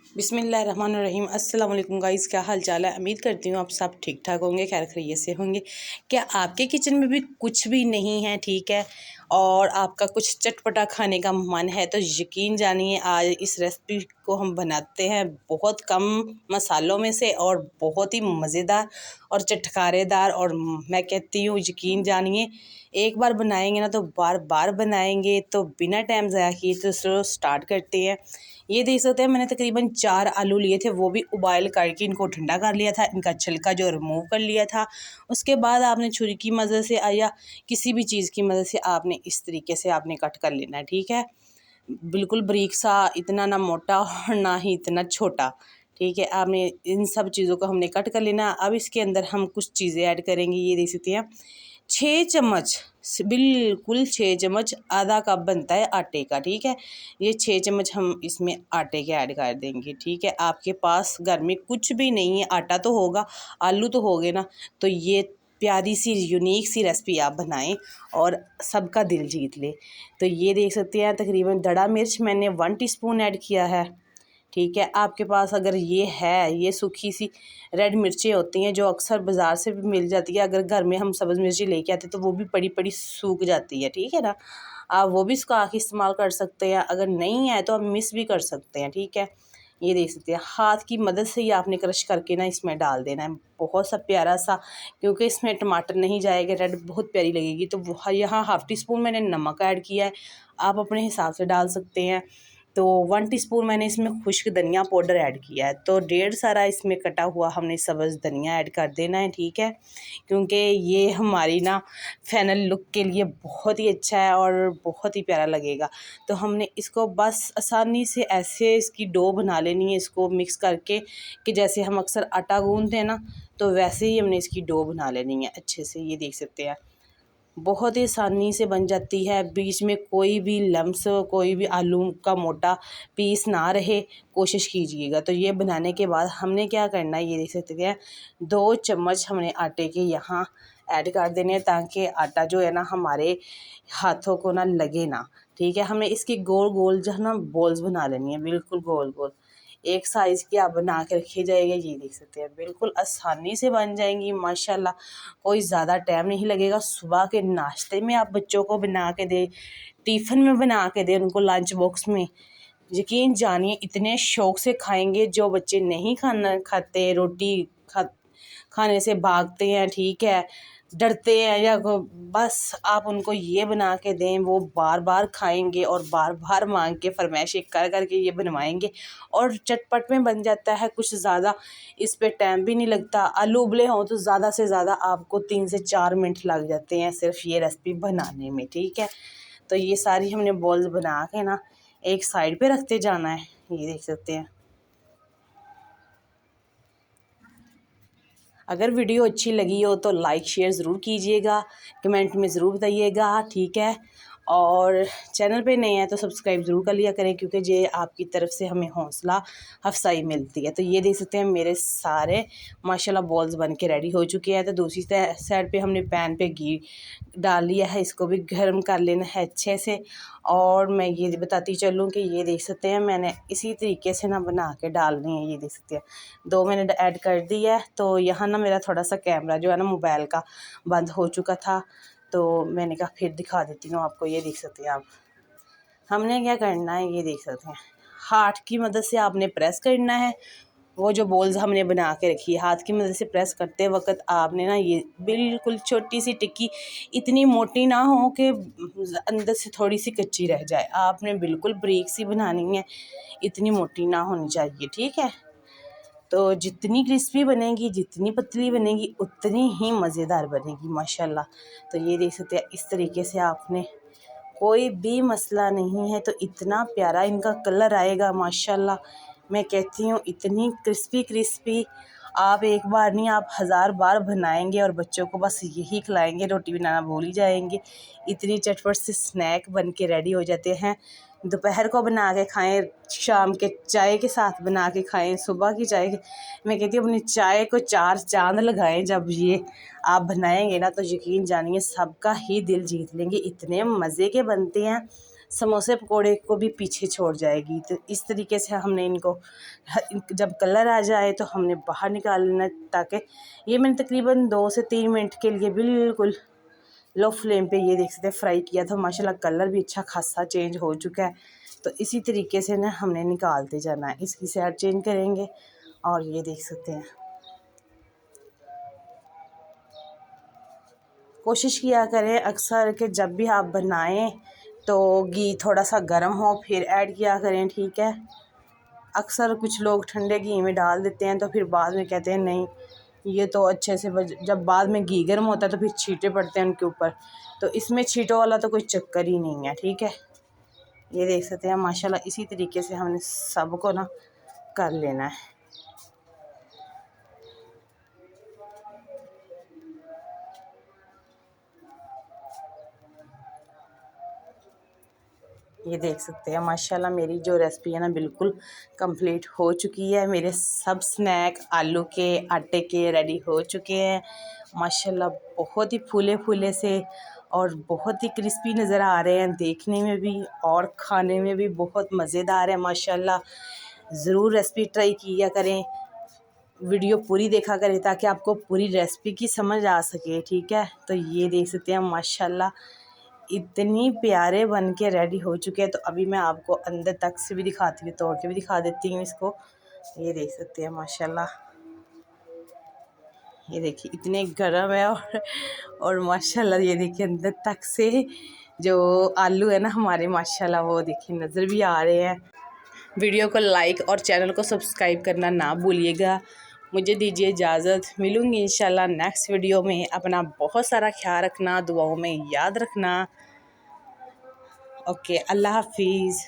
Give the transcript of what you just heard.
बिस्मिल्लाहिर्रहमानिर्रहीम। अस्सलाम वालेकुम गाइस, क्या हाल चाल है। उम्मीद करती हूँ आप सब ठीक ठाक होंगे, खैर खैरियत से होंगे। क्या आपके किचन में भी कुछ भी नहीं है, ठीक है, और आपका कुछ चटपटा खाने का मन है, तो यकीन जानिए आज इस रेसिपी को हम बनाते हैं बहुत कम मसालों में से और बहुत ही मज़ेदार और चटकारेदार। और मैं कहती हूँ यकीन जानिए, एक बार बनाएंगे ना तो बार बार बनाएंगे। तो बिना टाइम ज़ाया किए तो चलो स्टार्ट करते हैं। ये देख सकते हैं मैंने तकरीबन 4 आलू लिए थे, वो भी उबाइल करके इनको ठंडा कर लिया था, इनका छिलका जो रिमूव कर लिया था। उसके बाद आपने छुरी की मदद से या किसी भी चीज़ की मदद से आपने इस तरीके से आपने कट कर लेना है, ठीक है। बिल्कुल बारीक सा, इतना ना मोटा और ना ही इतना छोटा, ठीक है। आपने इन सब चीज़ों को हमने कट कर लेना। अब इसके अंदर हम कुछ चीज़ें ऐड करेंगे। ये देख सकते हैं 6 चम्मच, बिल्कुल 6 चम्मच, आधा कप बनता है आटे का, ठीक है। ये 6 चम्मच हम इसमें आटे के ऐड कर देंगे, ठीक है। आपके पास घर में कुछ भी नहीं है, आटा तो होगा, आलू तो हो गए ना, तो ये प्यारी सी यूनिक सी रेसिपी आप बनाएं और सबका दिल जीत ले। तो ये देख सकते हैं तकरीबन दड़ा मिर्च मैंने 1 टीस्पून ऐड किया है, ठीक है। आपके पास अगर ये है, ये सूखी सी रेड मिर्चें होती हैं जो अक्सर बाज़ार से भी मिल जाती है, अगर घर में हम सब्ज़ मिर्ची लेके आते तो वो भी पड़ी पड़ी सूख जाती है, ठीक है ना। आप वो भी सुखा के इस्तेमाल कर सकते हैं, अगर नहीं है तो आप मिस भी कर सकते हैं, ठीक है। ये देख सकते हैं हाथ की मदद से ही आपने क्रश करके ना इसमें डाल देना है, बहुत सा प्यारा सा, क्योंकि इसमें टमाटर नहीं जाएगा, रेड बहुत प्यारी लगेगी। तो यहाँ हाफ़ टी स्पून मैंने नमक ऐड किया है, आप अपने हिसाब से डाल सकते हैं। तो 1 टीस्पून मैंने इसमें खुश्क धनिया पाउडर ऐड किया है, तो 1.5 सारा इसमें कटा हुआ हमने सब्ज़ धनिया ऐड कर देना है, ठीक है। क्योंकि ये हमारी ना फाइनल लुक के लिए बहुत ही अच्छा है और बहुत ही प्यारा लगेगा। तो हमने इसको बस आसानी से ऐसे इसकी डो बना लेनी है, इसको मिक्स करके कि जैसे हम अक्सर आटा गूंथते हैं ना, तो वैसे ही हमने इसकी डो बना लेनी है अच्छे से। ये देख सकते हैं बहुत ही आसानी से बन जाती है, बीच में कोई भी लम्स, कोई भी आलू का मोटा पीस ना रहे, कोशिश कीजिएगा। तो ये बनाने के बाद हमने क्या करना है, ये देख सकते हैं 2 चम्मच हमने आटे के यहाँ ऐड कर देने हैं, ताकि आटा जो है ना हमारे हाथों को ना लगे ना, ठीक है। हमें इसकी गोल गोल जो है ना बॉल्स बना लेनी है, बिल्कुल गोल गोल एक साइज़ की आप बना के रखी जाएगी। ये देख सकते हैं बिल्कुल आसानी से बन जाएंगी माशाल्लाह, कोई ज़्यादा टाइम नहीं लगेगा। सुबह के नाश्ते में आप बच्चों को बना के दें, टिफ़िन में बना के दें, उनको लंच बॉक्स में, यकीन जानिए इतने शौक़ से खाएंगे। जो बच्चे नहीं खाते, रोटी खाने से भागते हैं, ठीक है, डरते हैं, या बस आप उनको ये बना के दें, वो बार बार खाएंगे और बार बार मांग के फरमाइशें कर कर के ये बनवाएंगे और चटपट में बन जाता है। कुछ ज़्यादा इस पे टाइम भी नहीं लगता। आलू उबले हों तो ज़्यादा से ज़्यादा आपको 3 से 4 मिनट लग जाते हैं सिर्फ ये रेसिपी बनाने में, ठीक है। तो ये सारी हमने बॉल्स बना के ना एक साइड पे रखते जाना है। ये देख सकते हैं। अगर वीडियो अच्छी लगी हो तो लाइक शेयर ज़रूर कीजिएगा, कमेंट में ज़रूर बताइएगा, ठीक है। और चैनल पे नए हैं तो सब्सक्राइब ज़रूर कर लिया करें, क्योंकि ये आपकी तरफ से हमें हौसला अफजाई मिलती है। तो ये देख सकते हैं मेरे सारे माशाल्लाह बॉल्स बन के रेडी हो चुके हैं। तो दूसरी साइड पे हमने पैन पे घी डाल लिया है, इसको भी गर्म कर लेना है अच्छे से। और मैं ये बताती चलूँ कि ये देख सकते हैं मैंने इसी तरीके से ना बना के डालनी है। ये देख सकते हैं 2 मैंने ऐड कर दी है। तो यहाँ ना मेरा थोड़ा सा कैमरा जो है ना मोबाइल का बंद हो चुका था, तो मैंने कहा फिर दिखा देती हूँ आपको। ये देख सकते हैं आप, हमने क्या करना है, ये देख सकते हैं हाथ की मदद से आपने प्रेस करना है। वो जो बॉल्स हमने बना के रखी है, हाथ की मदद से प्रेस करते वक्त आपने ना ये बिल्कुल छोटी सी टिक्की, इतनी मोटी ना हो कि अंदर से थोड़ी सी कच्ची रह जाए, आपने बिल्कुल बारीक सी बनानी है, इतनी मोटी ना होनी चाहिए, ठीक है। तो जितनी क्रिस्पी बनेगी, जितनी पतली बनेगी, उतनी ही मज़ेदार बनेगी माशाल्लाह। तो ये देख सकते हैं इस तरीके से आपने, कोई भी मसला नहीं है। तो इतना प्यारा इनका कलर आएगा माशाल्लाह, मैं कहती हूँ इतनी क्रिस्पी क्रिस्पी। आप एक बार नहीं, आप 1000 बार बनाएंगे और बच्चों को बस यही खिलाएंगे, रोटी बनाना भूल ही जाएंगे। इतनी चटपट से स्नैक बन के रेडी हो जाते हैं। दोपहर को बना के खाएं, शाम के चाय के साथ बना के खाएं, सुबह की चाय मैं कहती हूँ अपनी चाय को 4 चांद लगाएं। जब ये आप बनाएंगे ना तो यकीन जानिए सबका ही दिल जीत लेंगे, इतने मज़े के बनते हैं। समोसे पकोड़े को भी पीछे छोड़ जाएगी। तो इस तरीके से हमने इनको जब कलर आ जाए तो हमने बाहर निकाल लेना, ताकि ये मैंने तकरीबन 2 से 3 मिनट के लिए बिल्कुल लो फ्लेम पे ये देख सकते हैं फ्राई किया था। माशाल्लाह कलर भी अच्छा खासा चेंज हो चुका है। तो इसी तरीके से ना हमने निकालते जाना है, इसकी साइड चेंज करेंगे। और ये देख सकते हैं, कोशिश किया करें अक्सर कि जब भी आप बनाएं तो घी थोड़ा सा गर्म हो फिर ऐड किया करें, ठीक है। अक्सर कुछ लोग ठंडे घी में डाल देते हैं तो फिर बाद में कहते हैं नहीं ये तो अच्छे से जब बाद में घी गर्म होता है तो फिर छींटे पड़ते हैं उनके ऊपर। तो इसमें छींटों वाला तो कोई चक्कर ही नहीं है, ठीक है। ये देख सकते हैं माशाल्लाह इसी तरीके से हमने सबको ना कर लेना है। ये देख सकते हैं माशाल्लाह मेरी जो रेसिपी है ना बिल्कुल कंप्लीट हो चुकी है। मेरे सब स्नैक आलू के आटे के रेडी हो चुके हैं माशाल्लाह, बहुत ही फूले फूले से और बहुत ही क्रिस्पी नज़र आ रहे हैं देखने में भी और खाने में भी बहुत मज़ेदार है माशाल्लाह। ज़रूर रेसिपी ट्राई किया करें, वीडियो पूरी देखा करें ताकि आपको पूरी रेसिपी की समझ आ सके, ठीक है। तो ये देख सकते हैं माशाल्लाह इतनी प्यारे बन के रेडी हो चुके हैं। तो अभी मैं आपको अंदर तक से भी दिखाती हूँ, तोड़ के भी दिखा देती हूँ इसको। ये देख सकते हैं माशाल्लाह, ये देखिए इतने गर्म है और माशाल्लाह ये देखिए अंदर तक से जो आलू है ना हमारे माशाल्लाह वो देखिए नज़र भी आ रहे हैं। वीडियो को लाइक और चैनल को सब्सक्राइब करना ना भूलिएगा। मुझे दीजिए इजाज़त, मिलूँगी इंशाल्लाह नेक्स्ट वीडियो में। अपना बहुत सारा ख्याल रखना, दुआओं में याद रखना। ओके, अल्लाह हाफिज़।